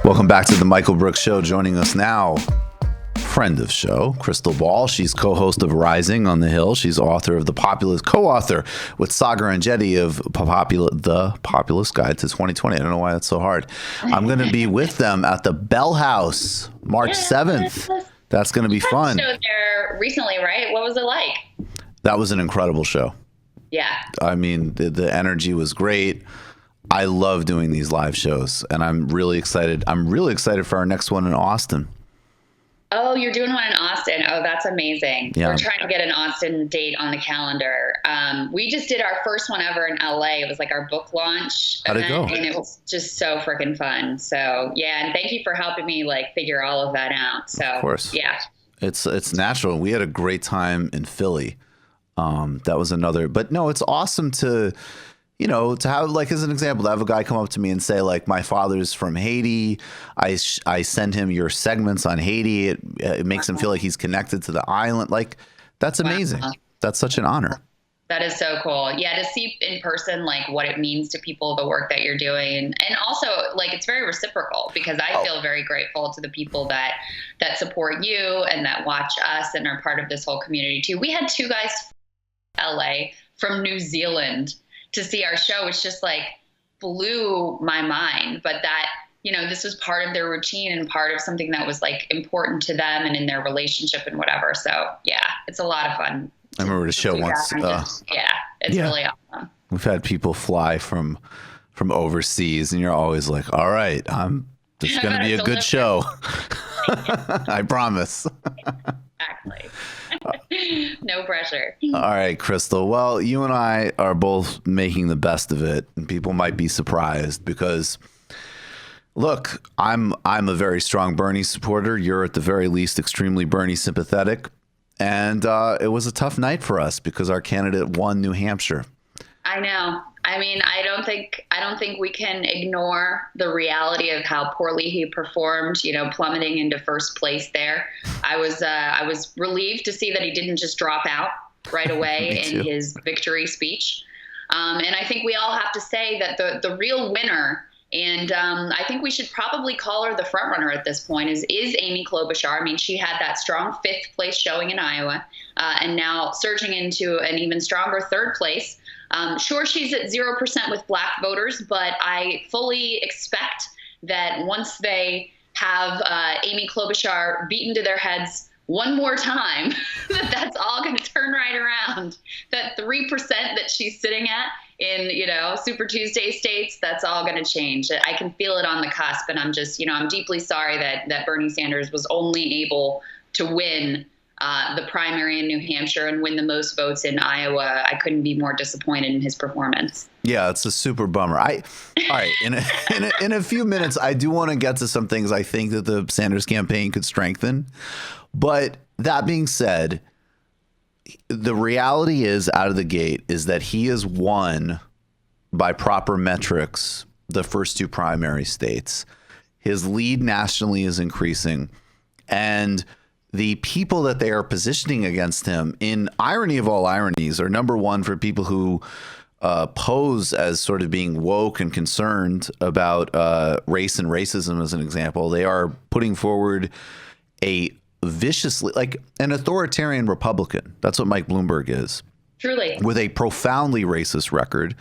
Welcome back to the Michael Brooks Show. Joining us now, friend of show, Krystal Ball. She's co-host of Rising on the Hill. She's author of co-author with Sagar and Jetty of The Populist Guide to 2020. I don't know why that's so hard. I'm going to be with them at the Bell House, March 7th. That's going to be fun. Show there recently, right? What was it like? That was an incredible show. Yeah. I mean, the energy was great. I love doing these live shows, and I'm really excited. I'm really excited for our next one in Austin. Oh, you're doing one in Austin. Oh, that's amazing. Yeah. We're trying to get an Austin date on the calendar. We just did our first one ever in LA. It was like our book launch How'd it go? and it was just so freaking fun. So yeah, and thank you for helping me figure all of that out. So Of course. Yeah. It's natural. We had a great time in Philly. That was another, but no, it's awesome to have, as an example, to have a guy come up to me and say, my father's from Haiti. I send him your segments on Haiti. It makes him feel like he's connected to the island. That's amazing. Wow. That's such an honor. That is so cool. Yeah. To see in person, what it means to people, the work that you're doing. And also it's very reciprocal because I feel very grateful to the people that support you and that watch us and are part of this whole community too. We had two guys from LA from New Zealand to see our show, which just blew my mind. But that, this was part of their routine and part of something that was important to them and in their relationship and whatever. So yeah, it's a lot of fun. I remember the show once. It's really awesome. We've had people fly from overseas, and you're always like, all right, this is going to be a good show. I promise. Exactly. No pressure. All right, Krystal. Well, you and I are both making the best of it, and people might be surprised because, look, I'm a very strong Bernie supporter. You're at the very least extremely Bernie sympathetic, and it was a tough night for us because our candidate won New Hampshire. I know. I mean, I don't think we can ignore the reality of how poorly he performed, plummeting into first place there. I was relieved to see that he didn't just drop out right away in his victory speech. And I think we all have to say that the real winner, and I think we should probably call her the front runner at this point, is Amy Klobuchar. I mean, she had that strong 5th place showing in Iowa, and now surging into an even stronger 3rd place. Sure, she's at 0% with black voters, but I fully expect that once they have Amy Klobuchar beaten to their heads one more time, that's all going to turn right around. That 3% that she's sitting at in, Super Tuesday states, that's all going to change. I can feel it on the cusp, and I'm just, I'm deeply sorry that Bernie Sanders was only able to win the primary in New Hampshire and win the most votes in Iowa. I couldn't be more disappointed in his performance. Yeah, it's a super bummer. All right, in a few minutes, I do want to get to some things I think that the Sanders campaign could strengthen. But that being said, the reality is out of the gate is that he has won by proper metrics the first 2 primary states. His lead nationally is increasing, and the people that they are positioning against him, in irony of all ironies, are number one for people who pose as sort of being woke and concerned about race and racism, as an example. They are putting forward a viciously, an authoritarian Republican. That's what Mike Bloomberg is. Truly. With a profoundly racist record.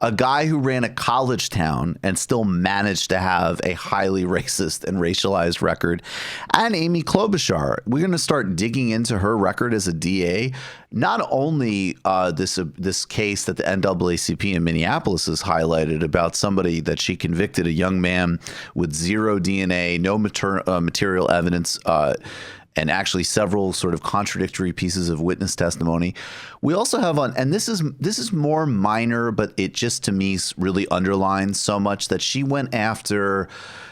A guy who ran a college town and still managed to have a highly racist and racialized record. And Amy Klobuchar, we're going to start digging into her record as a DA. Not only this case that the NAACP in Minneapolis has highlighted about somebody that she convicted, a young man with 0 DNA, no material evidence, and actually several sort of contradictory pieces of witness testimony. We also have and this is more minor, but it just to me really underlines so much that she went after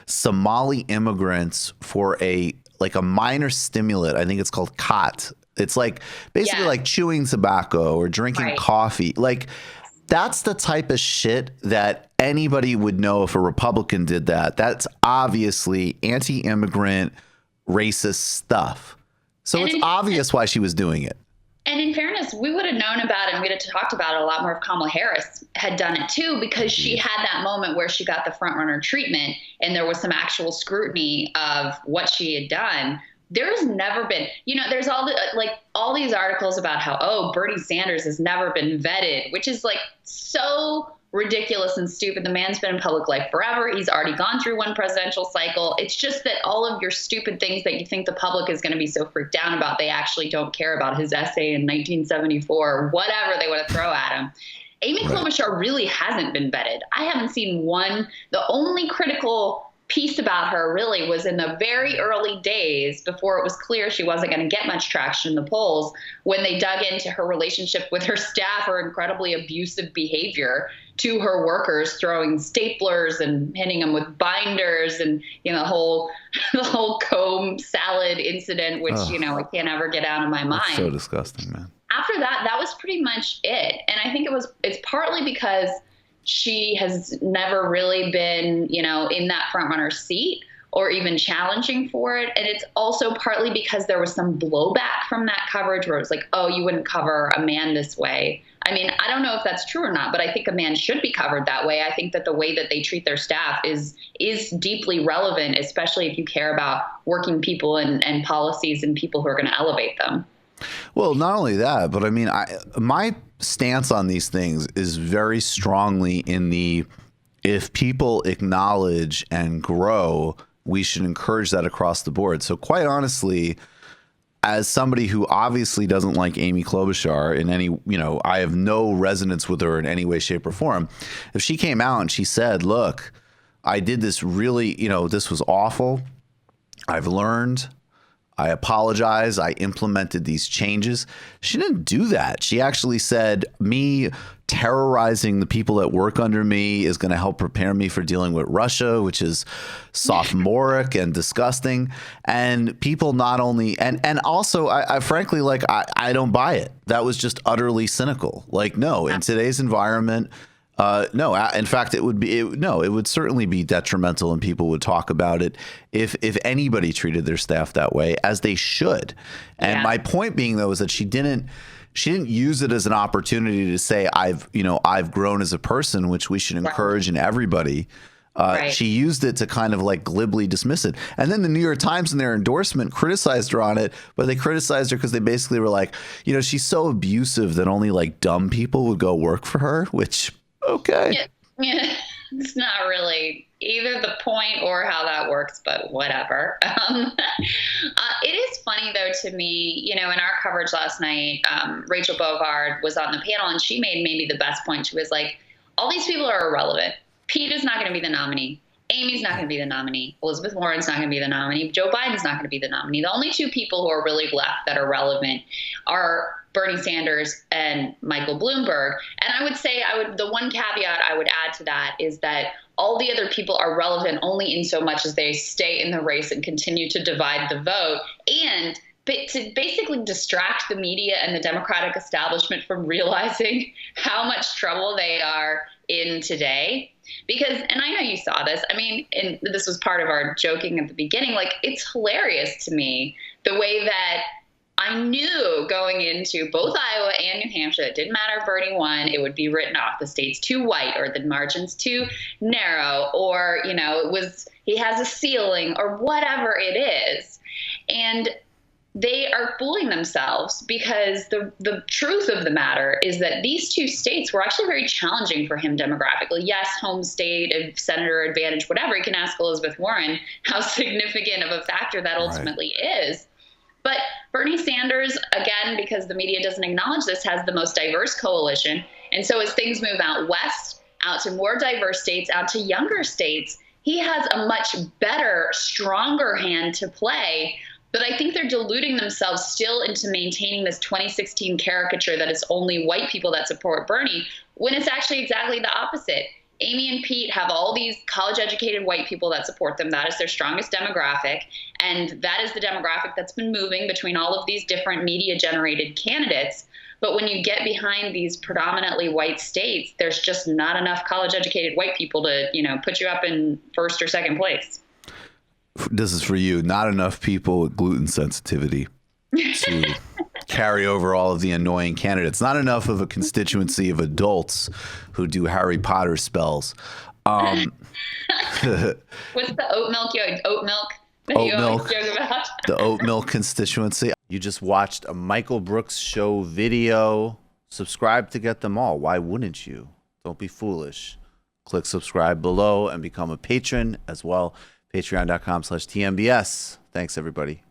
Somali immigrants for a minor stimulant. I think it's called khat. It's basically like chewing tobacco or drinking coffee. That's the type of shit that anybody would know if a Republican did that. That's obviously anti-immigrant, racist stuff. So it's obvious why she was doing it. And in fairness, we would have known about it and we'd have talked about it a lot more if Kamala Harris had done it too, because she had that moment where she got the front runner treatment and there was some actual scrutiny of what she had done. There's never been, there's all these articles about how, oh, Bernie Sanders has never been vetted, which is like so ridiculous and stupid. The man's been in public life forever. He's already gone through one presidential cycle. It's just that all of your stupid things that you think the public is going to be so freaked out about, they actually don't care about. His essay in 1974, or whatever they want to throw at him. Amy Klobuchar really hasn't been vetted. I haven't seen one. The only critical piece about her really was in the very early days before it was clear she wasn't going to get much traction in the polls, when they dug into her relationship with her staff, her incredibly abusive behavior to her workers, throwing staplers and hitting them with binders, and the whole comb salad incident, which I can't ever get out of my mind. That's so disgusting, man. After that, that was pretty much it. And I think it's partly because she has never really been, in that front runner seat or even challenging for it. And it's also partly because there was some blowback from that coverage where it was like, oh, you wouldn't cover a man this way. I mean, I don't know if that's true or not, but I think a man should be covered that way. I think that the way that they treat their staff is deeply relevant, especially if you care about working people and policies and people who are going to elevate them. Well, not only that, but I mean, my stance on these things is very strongly in the, if people acknowledge and grow, we should encourage that across the board. So quite honestly, as somebody who obviously doesn't like Amy Klobuchar in any, I have no resonance with her in any way, shape, or form. If she came out and she said, look, I did this really, this was awful. I've learned. I apologize. I implemented these changes. She didn't do that. She actually said, me terrorizing the people that work under me is going to help prepare me for dealing with Russia, which is sophomoric and disgusting. And people not only, and also, I frankly, I don't buy it. That was just utterly cynical. Like, no, in today's environment, no, in fact, it would certainly be detrimental, and people would talk about it if anybody treated their staff that way, as they should. And my point being, though, is that she didn't use it as an opportunity to say, I've grown as a person, which we should encourage in everybody. She used it to kind of like glibly dismiss it. And then the New York Times in their endorsement criticized her on it, but they criticized her because they basically were like, she's so abusive that only like dumb people would go work for her, which... Okay. Yeah, it's not really either the point or how that works, but whatever. It is funny, though, to me, in our coverage last night, Rachel Bovard was on the panel, and she made maybe the best point. She was like, all these people are irrelevant. Pete is not going to be the nominee. Amy's not going to be the nominee. Elizabeth Warren's not going to be the nominee. Joe Biden's not going to be the nominee. The only two people who are really left that are relevant are Bernie Sanders and Michael Bloomberg. And I would say the one caveat I would add to that is that all the other people are relevant only in so much as they stay in the race and continue to divide the vote, and to basically distract the media and the Democratic establishment from realizing how much trouble they are in today. Because, and I know you saw this, I mean, and this was part of our joking at the beginning, like, it's hilarious to me the way that I knew going into both Iowa and New Hampshire, it didn't matter if Bernie won, it would be written off. The state's too white, or the margin's too narrow, or, he has a ceiling, or whatever it is. And they are fooling themselves, because the truth of the matter is that these two states were actually very challenging for him demographically. Yes, home state, senator advantage, whatever. You can ask Elizabeth Warren how significant of a factor that ultimately is. But Bernie Sanders, again, because the media doesn't acknowledge this, has the most diverse coalition. And so as things move out west, out to more diverse states, out to younger states, he has a much better, stronger hand to play. But I think they're deluding themselves still into maintaining this 2016 caricature that it's only white people that support Bernie, when it's actually exactly the opposite. Amy and Pete have all these college-educated white people that support them. That is their strongest demographic. And that is the demographic that's been moving between all of these different media-generated candidates. But when you get behind these predominantly white states, there's just not enough college-educated white people to, put you up in first or second place. This is for you. Not enough people with gluten sensitivity to carry over all of the annoying candidates. Not enough of a constituency of adults who do Harry Potter spells. What's the oat milk? Oat milk that Oat you milk. always joke about? The oat milk constituency. You just watched a Michael Brooks show video. Subscribe to get them all. Why wouldn't you? Don't be foolish. Click subscribe below and become a patron as well. Patreon.com/TMBS. Thanks, everybody.